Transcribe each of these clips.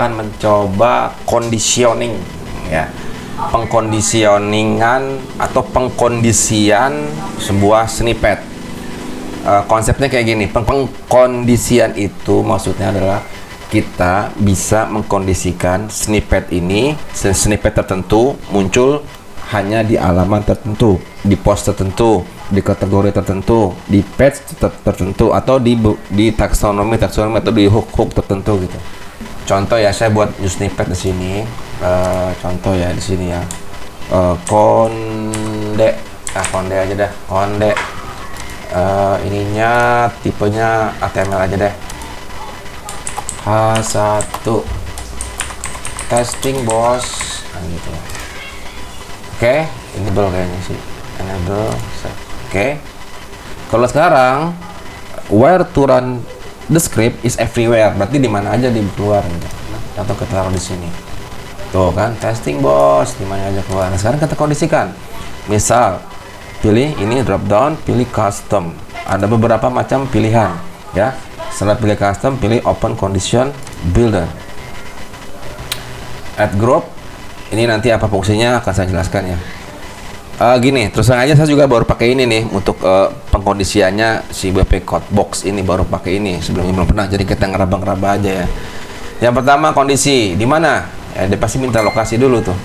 akan mencoba conditioning ya, pengkondisioningan atau pengkondisian sebuah snippet. Konsepnya kayak gini, pengkondisian itu maksudnya adalah kita bisa mengkondisikan snippet ini, snippet tertentu muncul hanya di halaman tertentu, di post tertentu, di kategori tertentu, di page tertentu, atau di taksonomi atau di hook tertentu gitu. Contoh ya, saya buat new snippet di sini. Contoh ya di sini ya. Konde aja deh. Konde. Ininya tipenya HTML aja deh. H1 testing bos, nah, gitu. Oke, enable kayaknya sih. Enable. Oke. Kalau sekarang where to run the script is everywhere, berarti di mana aja di keluar gitu. Contoh kita taruh di sini. Tuh kan, testing bos, di mana aja keluar. Nah, sekarang kita kondisikan. Misal pilih ini drop down, pilih custom. Ada beberapa macam pilihan, ya. Setelah pilih custom, pilih open condition builder. Add group. Ini nanti apa fungsinya akan saya jelaskan ya. Gini, terus terang aja saya juga baru pakai ini nih untuk pengkondisiannya si WP Code Box ini, baru pakai ini. Sebelumnya belum pernah, jadi kita ngeraba-ngeraba aja ya. Yang pertama kondisi, di mana? Ya, dia pasti minta lokasi dulu tuh.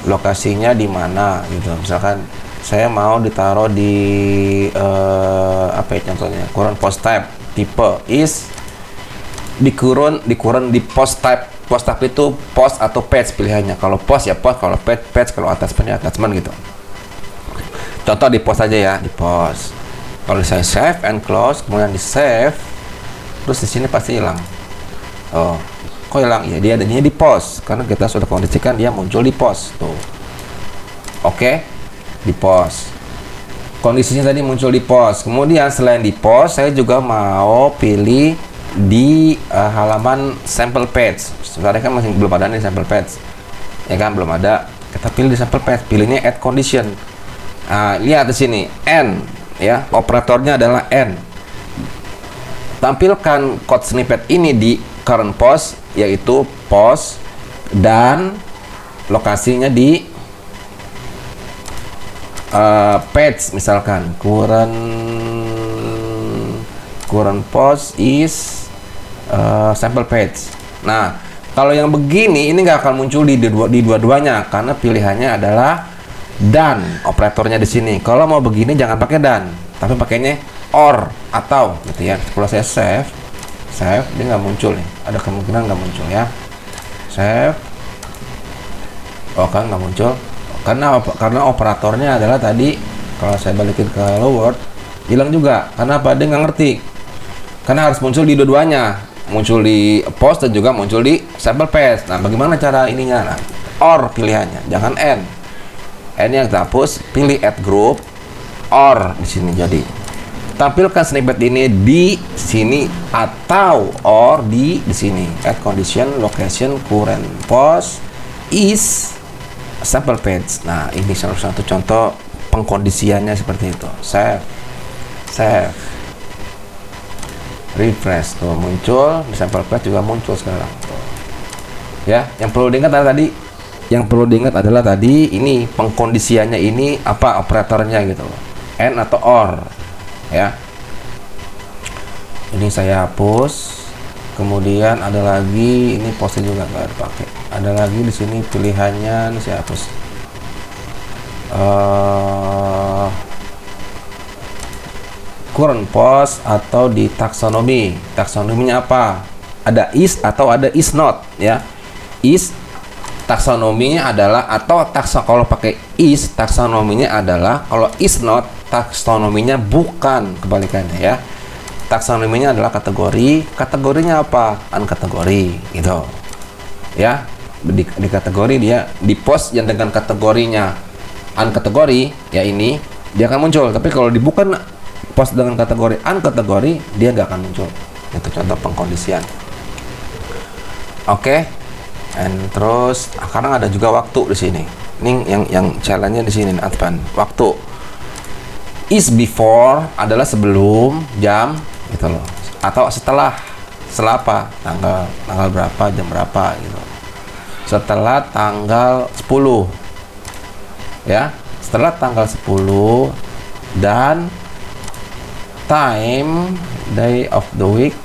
Lokasinya di mana gitu. Misalkan saya mau ditaruh di apa ya contohnya, current post type, tipe is di current di post type. Post type itu post atau page pilihannya. Kalau post ya post, kalau page kalau attachment gitu. Contoh di post aja ya, di post. Kalau saya save and close, kemudian di save, terus di sini pasti hilang. Oh, kok hilang? Ya dia adanya di post, karena kita sudah kondisikan dia muncul di post tuh. Oke, di post. Kondisinya tadi muncul di post. Kemudian selain di post, saya juga mau pilih di halaman sample page. Sebenarnya kan masih belum ada nih sample page, ya kan belum ada. Kita pilih di sample page, pilihnya add condition. Lihat di sini n ya, operatornya adalah n. Tampilkan code snippet ini di current post, yaitu post, dan lokasinya di page. Misalkan current post is sample page. Nah, kalau yang begini ini nggak akan muncul di dua-duanya karena pilihannya adalah dan, operatornya di sini. Kalau mau begini jangan pakai dan, tapi pakainya or atau gitu ya. Kalau saya save dia nggak muncul nih, ada kemungkinan nggak muncul ya. Save, oh kan nggak muncul karena operatornya adalah tadi. Kalau saya balikin ke hello world, hilang juga. Karena apa? Dia nggak ngerti, karena harus muncul di dua-duanya, muncul di post dan juga muncul di sample page. Nah, bagaimana cara ininya? Nah, or pilihannya, jangan n yang kita hapus, pilih add group, or di sini. Jadi tampilkan snippet ini di sini atau or di sini. Add condition location current post is sample page. Nah, ini salah satu contoh pengkondisiannya seperti itu. Save, refresh, tuh muncul di sample page juga muncul sekarang. Ya, yang perlu diingat adalah tadi ini pengkondisiannya ini apa operatornya gitu loh, and atau or ya. Ini saya hapus. Kemudian ada lagi, ini postnya juga nggak dipakai. Ada lagi di sini pilihannya, ini saya hapus. Current post atau di taksonomi. Taksonominya apa? Ada is atau ada is not ya. Is taksonominya adalah, atau kalau pakai is taksonominya adalah, kalau is not taksonominya bukan, kebalikannya ya. Taksonominya adalah kategorinya apa? Unkategori gitu ya. Di kategori dia di post yang dengan kategorinya unkategori ya, ini dia akan muncul. Tapi kalau bukan post dengan kategori unkategori, dia nggak akan muncul. Itu contoh pengkondisian. Oke. And terus sekarang ada juga waktu di sini. Ini yang challenge-nya di sini, advance. Waktu is before adalah sebelum jam gitu loh, atau setelah setelah apa? Tanggal berapa, jam berapa gitu. Setelah tanggal 10 ya, setelah tanggal 10 dan time day of the week.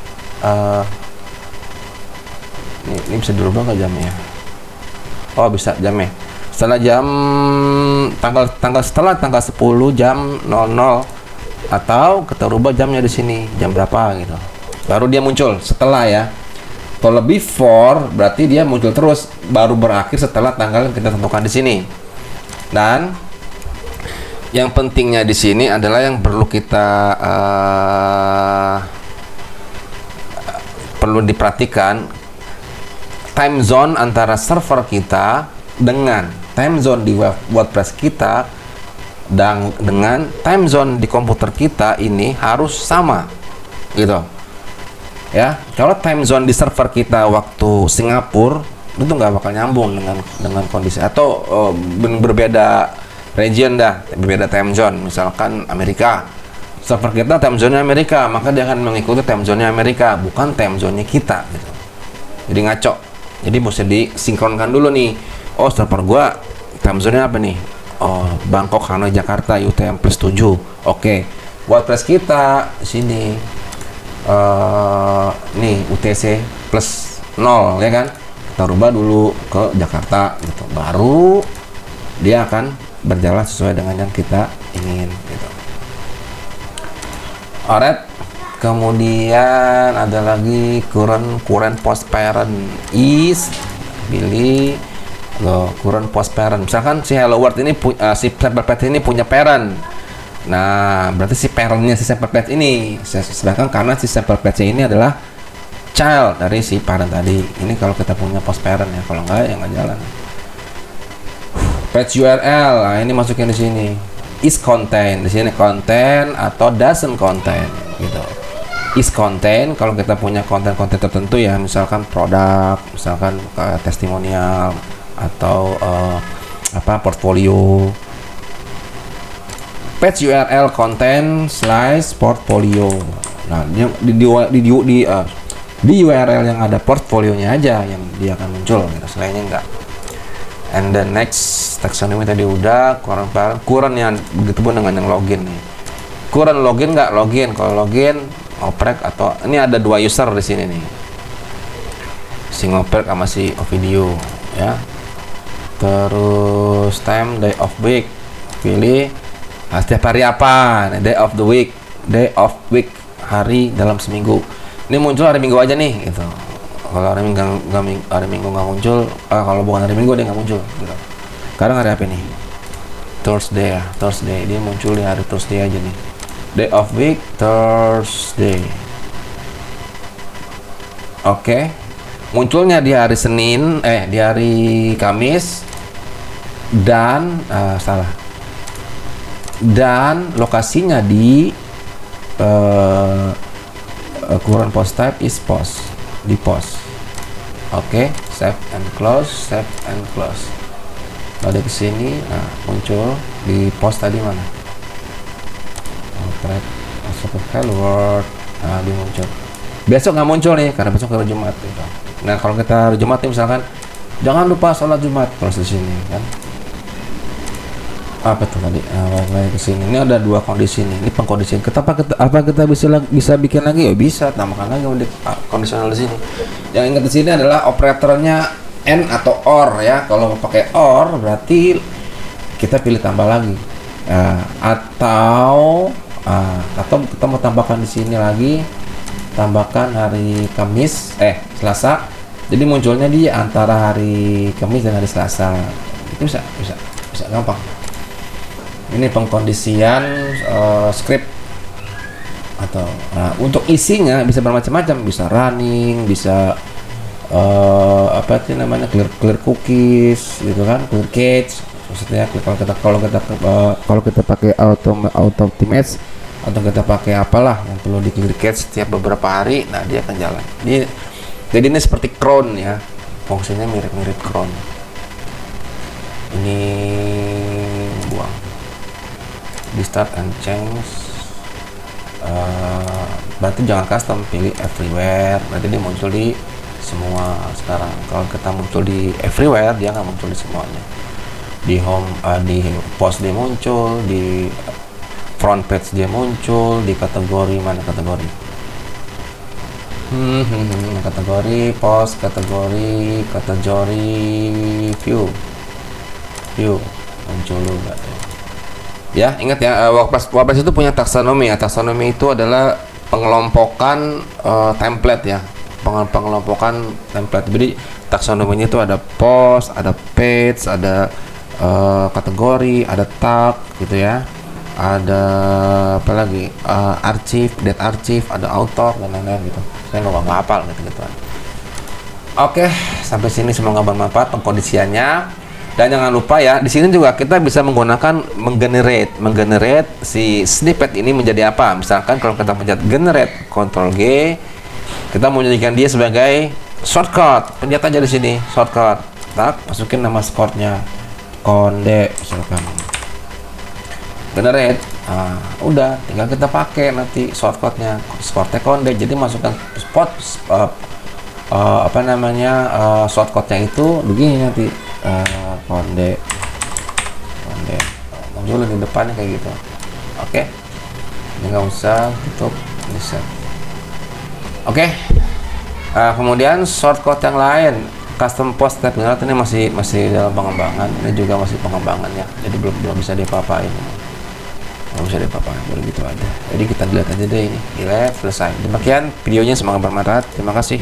Ini bisa dirubah nggak jamnya? Oh, bisa jamnya. Setelah setelah tanggal 10 jam 00, atau kita rubah jamnya di sini jam berapa gitu. Baru dia muncul setelah ya. Kalau before berarti dia muncul terus, baru berakhir setelah tanggal yang kita tentukan di sini. Dan yang pentingnya di sini adalah yang perlu kita perlu diperhatikan, time zone antara server kita dengan time zone di WordPress kita dan dengan time zone di komputer kita ini harus sama gitu ya. Kalau time zone di server kita waktu Singapura itu nggak bakal nyambung dengan kondisi, atau berbeda region dah, berbeda time zone. Misalkan Amerika, server kita time zone Amerika, maka dia akan mengikuti time zone Amerika, bukan time zone kita gitu. Jadi ngaco. Jadi mesti disinkronkan dulu nih. Oh, server gua time zone apa nih? Oh, Bangkok, Hanoi, Jakarta, UTM plus 7. Oke. WordPress kita sini nih UTC plus 0 ya kan? Kita rubah dulu ke Jakarta gitu. Baru dia akan berjalan sesuai dengan yang kita ingin gitu. Alright. Kemudian ada lagi current post parent is, pilih current post parent. Misalkan si Hello World ini si sample page ini punya parent. Nah, berarti si parentnya si sample page ini. Sedangkan karena si sample page ini adalah child dari si parent tadi. Ini kalau kita punya post parent ya, kalau enggak ya nggak jalan. Page URL, nah ini masukin di sini. Is contain, di sini contain atau doesn't contain gitu. Is contain kalau kita punya konten-konten tertentu ya, misalkan produk, misalkan testimonial atau portfolio. Page URL content / portfolio. Nah, di URL yang ada portfolionya aja yang dia akan muncul gitu, selainnya enggak. And the next taxonomy tadi udah, current yang begitu pun dengan yang login nih. Current login nggak login, kalau login oprek, atau ini ada dua user di sini nih, si ngoprek sama si Ovidio ya. Terus time day of week, pilih setiap hari apa, day of the week, day of week, hari dalam seminggu. Ini muncul hari Minggu aja nih gitu. Kalau hari Minggu nggak muncul, kalau bukan hari Minggu dia nggak muncul gitu. Sekarang hari apa nih? Thursday ya, Thursday, dia muncul di hari Thursday aja nih. Day of week, Thursday. Oke. Munculnya di hari Senin, di hari Kamis, dan dan lokasinya di current post type is post, di post. Oke, save and close, save and close. Lalu ke sini, nah muncul di post tadi mana? Masuk ke Hello World, nah dia muncul. Besok nggak muncul nih karena besok hari Jumat gitu. Nah kalau kita hari Jumat nih misalkan, jangan lupa sholat Jumat, terus di sini kan. Apa tuh tadi? Lagi ke sini. Ini ada dua kondisi nih. Ini pengkondisian. Apa kita bisa bikin lagi? Ya bisa, tambahkan lagi kondisional di sini. Yang ingat di sini adalah operatornya and atau or ya. Kalau mau pakai or berarti kita pilih tambah lagi. Atau kita mau tambahkan di sini lagi, tambahkan hari Kamis, Selasa. Jadi munculnya di antara hari Kamis dan hari Selasa. Itu bisa gampang. Ini pengkondisian script atau untuk isinya bisa bermacam-macam, bisa running, bisa clear cookies gitu kan, clear cache maksudnya. Kalau kita pakai auto optimize atau kita pakai apalah yang perlu di clear cache setiap beberapa hari, nah dia akan jalan. Jadi ini seperti cron ya, fungsinya mirip cron. Ini buang di start and change berarti jangan custom, pilih everywhere, berarti dia muncul di semua. Sekarang kalau kita muncul di everywhere, dia nggak muncul di semuanya. Di home, di post dia muncul, di front page dia muncul, di kategori, mana kategori, kategori post, kategori view muncul juga ya. Ingat ya, WordPress itu punya taksonomi ya. Taksonomi itu adalah pengelompokan template ya, pengelompokan template. Jadi taksonominya itu ada post, ada page, ada kategori, ada tag gitu ya, ada apa lagi, archive, date archive, ada author dan lain-lain gitu. Saya nggak hafal gitu. Oke, sampai sini semoga bermanfaat pengkondisiannya. Dan jangan lupa ya, di sini juga kita bisa menggunakan menggenerate si snippet ini menjadi apa. Misalkan kalau kita pencet generate, Ctrl G, kita menjadikan dia sebagai shortcut. Pencet aja di sini shortcut. Tak, masukin nama shortcutnya konde, misalkan generate. Udah, tinggal kita pakai nanti shortcutnya konde. Jadi masukkan shortcutnya itu begini nanti, konde muncul di depannya kayak gitu. Oke, ini nggak usah tutup, bisa. Oke, kemudian shortcut yang lain, custom post tab ini masih dalam pengembangan. Ini juga masih pengembangan ya, jadi belum bisa diapa-apain, baru gitu aja. Jadi kita lihat aja deh ini, delete, selesai. Demikian videonya, semoga bermanfaat. Terima kasih.